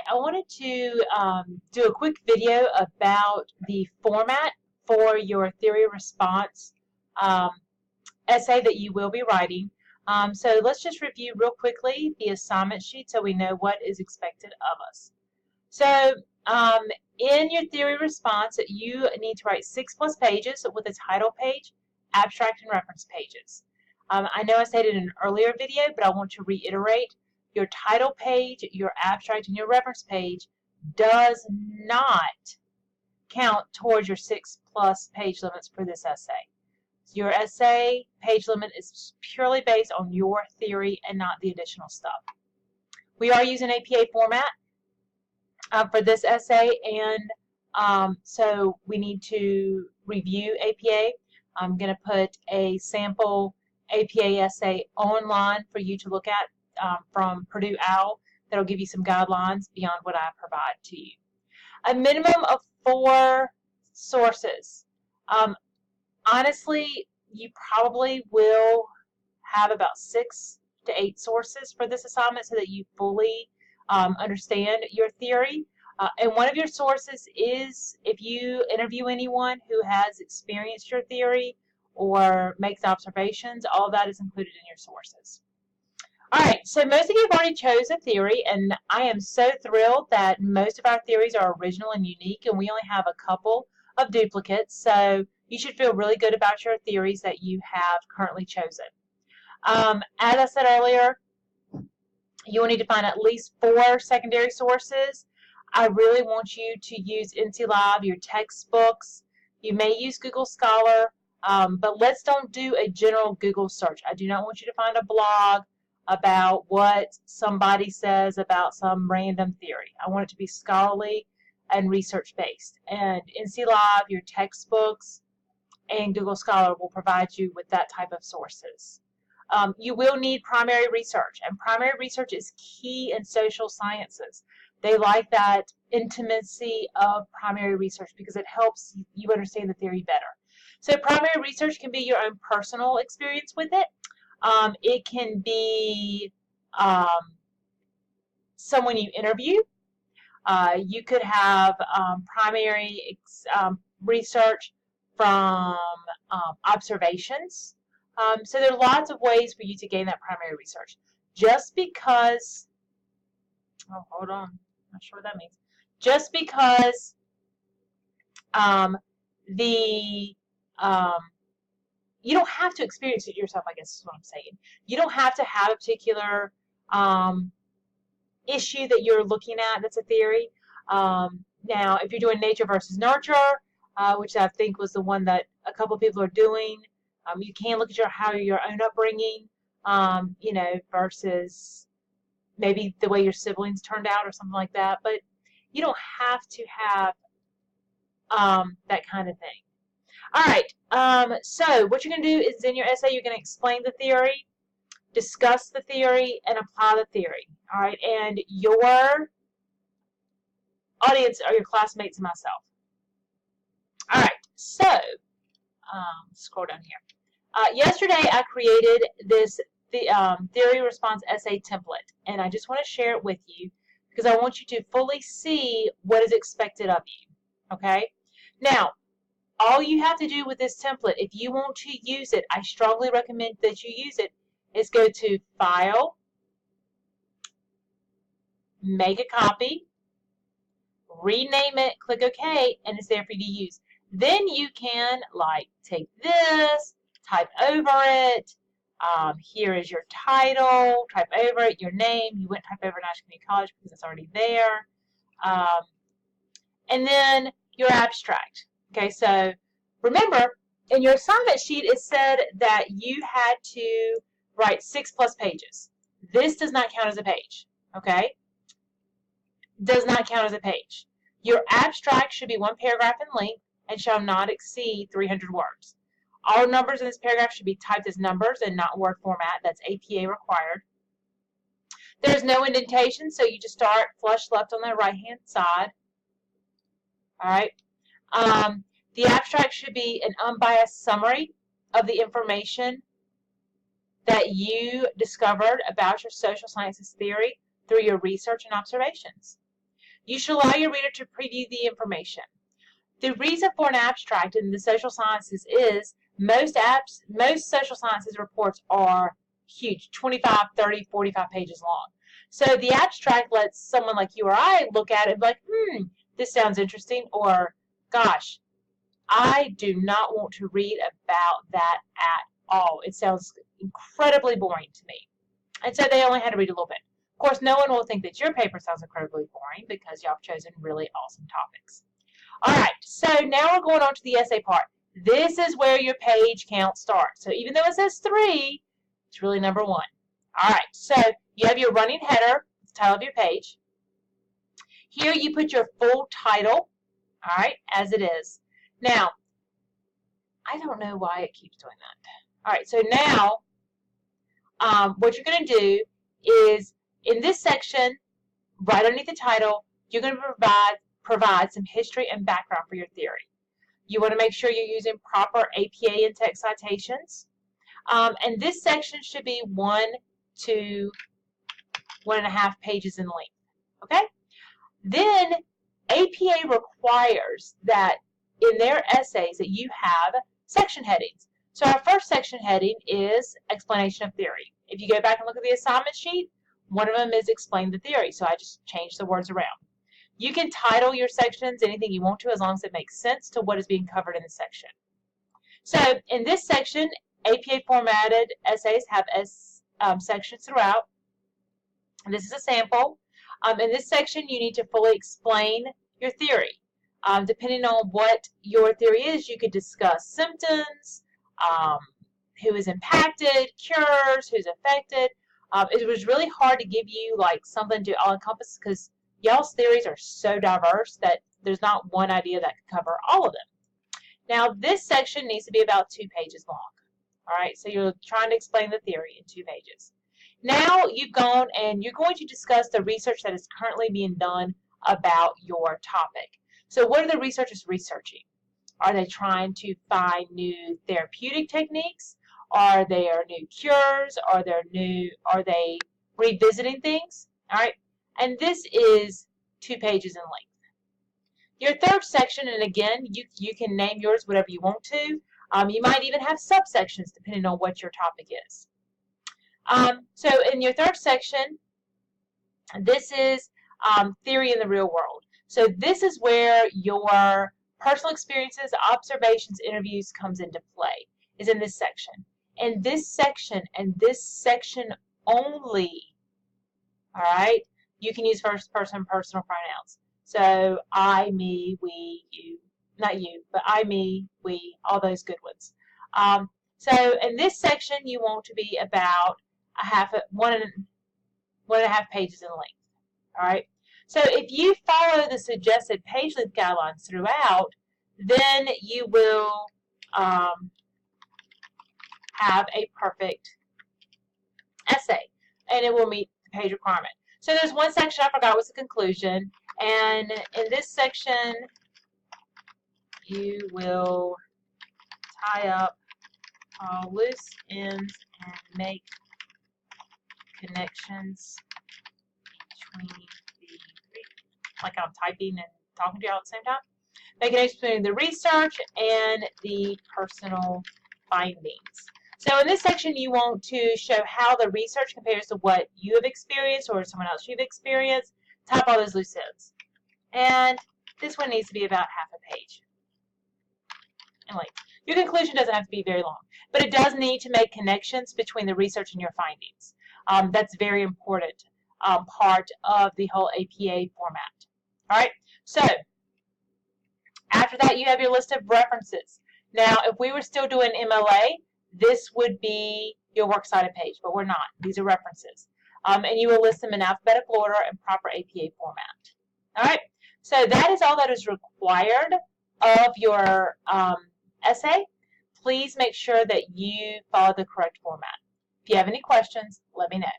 I wanted to do a quick video about the format for your theory response essay that you will be writing. So let's just review real quickly the assignment sheet so we know what is expected of us. So in your theory response, you need to write 6+ pages with a title page, abstract, and reference pages. I know I stated in an earlier video, but I want to reiterate. Your title page, your abstract, and your reference page does not count towards your 6+ page limits for this essay. Your essay page limit is purely based on your theory and not the additional stuff. We are using APA format for this essay, and so we need to review APA. I'm going to put a sample APA essay online for you to look at from Purdue OWL that'll give you some guidelines beyond what I provide to you. A minimum of 4 sources. Honestly, you probably will have about 6 to 8 sources for this assignment so that you fully understand your theory. And one of your sources is if you interview anyone who has experienced your theory or makes observations, all of that is included in your sources. All right, so most of you have already chose a theory, and I am so thrilled that most of our theories are original and unique, and we only have a couple of duplicates, so you should feel really good about your theories that you have currently chosen. As I said earlier, you will need to find at least 4 secondary sources. I really want you to use NC Live, your textbooks. You may use Google Scholar, but let's don't do a general Google search. I do not want you to find a blog about what somebody says about some random theory. I want it to be scholarly and research-based. And NC Live, your textbooks, and Google Scholar will provide you with that type of sources. You will need primary research, and primary research is key in social sciences. They like that intimacy of primary research because it helps you understand the theory better. So primary research can be your own personal experience with it. It can be someone you interview. You could have primary research from observations. So there are lots of ways for you to gain that primary research. Just because, oh, hold on, not sure what that means. Just because you don't have to experience it yourself, I guess is what I'm saying. You don't have to have a particular issue that you're looking at that's a theory. Now, if you're doing nature versus nurture, which I think was the one that a couple of people are doing, you can look at your own upbringing, you know, versus maybe the way your siblings turned out or something like that. But you don't have to have that kind of thing. All right, so what you're going to do is in your essay, you're going to explain the theory, discuss the theory, and apply the theory. All right, and your audience are your classmates and myself. All right, so scroll down here. Yesterday, I created this theory response essay template, and I just want to share it with you because I want you to fully see what is expected of you. Okay, now, all you have to do with this template, if you want to use it, I strongly recommend that you use it, is go to File, make a copy, rename it, click OK, and it's there for you to use. Then you can, like, take this, type over it, here is your title, type over it, your name. You wouldn't type over National Community College because it's already there. And then your abstract. Okay, so remember, in your assignment sheet, it said that you had to write 6+ pages. This does not count as a page, okay? Does not count as a page. Your abstract should be 1 paragraph in length and shall not exceed 300 words. All numbers in this paragraph should be typed as numbers and not word format. That's APA required. There's no indentation, so you just start flush left on the right-hand side. All right. The abstract should be an unbiased summary of the information that you discovered about your social sciences theory through your research and observations. You should allow your reader to preview the information. The reason for an abstract in the social sciences is most social sciences reports are huge, 25, 30, 45 pages long. So the abstract lets someone like you or I look at it and be like, this sounds interesting, or gosh, I do not want to read about that at all. It sounds incredibly boring to me. And so they only had to read a little bit. Of course, no one will think that your paper sounds incredibly boring because y'all have chosen really awesome topics. All right, so now we're going on to the essay part. This is where your page count starts. So even though it says 3, it's really number 1. All right, so you have your running header, the title of your page. Here you put your full title, all right, as it is. Now, I don't know why it keeps doing that. All right, so now what you're going to do is in this section, right underneath the title, you're going to provide some history and background for your theory. You want to make sure you're using proper APA and text citations. And this section should be 1 to 1.5 pages in length. Okay? Then APA requires that in their essays that you have section headings. So our first section heading is explanation of theory. If you go back and look at the assignment sheet, one of them is explain the theory. So I just changed the words around. You can title your sections anything you want to as long as it makes sense to what is being covered in the section. So in this section, APA formatted essays have sections throughout. And this is a sample. In this section, you need to fully explain your theory. Depending on what your theory is, you could discuss symptoms, who is impacted, cures, who's affected. It was really hard to give you like something to all encompass because y'all's theories are so diverse that there's not one idea that can cover all of them. Now, this section needs to be about 2 pages long. All right, so you're trying to explain the theory in 2 pages. Now you've gone and you're going to discuss the research that is currently being done about your topic. So what are the researchers researching? Are they trying to find new therapeutic techniques? Are there new cures? Are they revisiting things? All right, and this is 2 pages in length. Your third section, and again, you can name yours whatever you want to. You might even have subsections depending on what your topic is. So in your third section, this is theory in the real world. So this is where your personal experiences, observations, interviews comes into play, is in this section. And this section only, all right, you can use first person personal pronouns. So I, me, we, you, not you, but I, me, we, all those good ones. So in this section, you want to be about 1.5 pages in length. All right. So if you follow the suggested page length guidelines throughout, then you will have a perfect essay, and it will meet the page requirement. So there's one section I forgot was the conclusion, and in this section, you will tie up all loose ends and make connections between like I'm typing and talking to you all at the same time. Make connections between the research and the personal findings. So in this section, you want to show how the research compares to what you have experienced or someone else you've experienced. Type all those loose ends. And this one needs to be about 1/2 page in length. Your conclusion doesn't have to be very long, but it does need to make connections between the research and your findings. That's very important part of the whole APA format. All right, so after that, you have your list of references. Now, if we were still doing MLA, this would be your works cited page, but we're not. These are references. And you will list them in alphabetical order and proper APA format. All right, so that is all that is required of your essay. Please make sure that you follow the correct format. If you have any questions, let me know.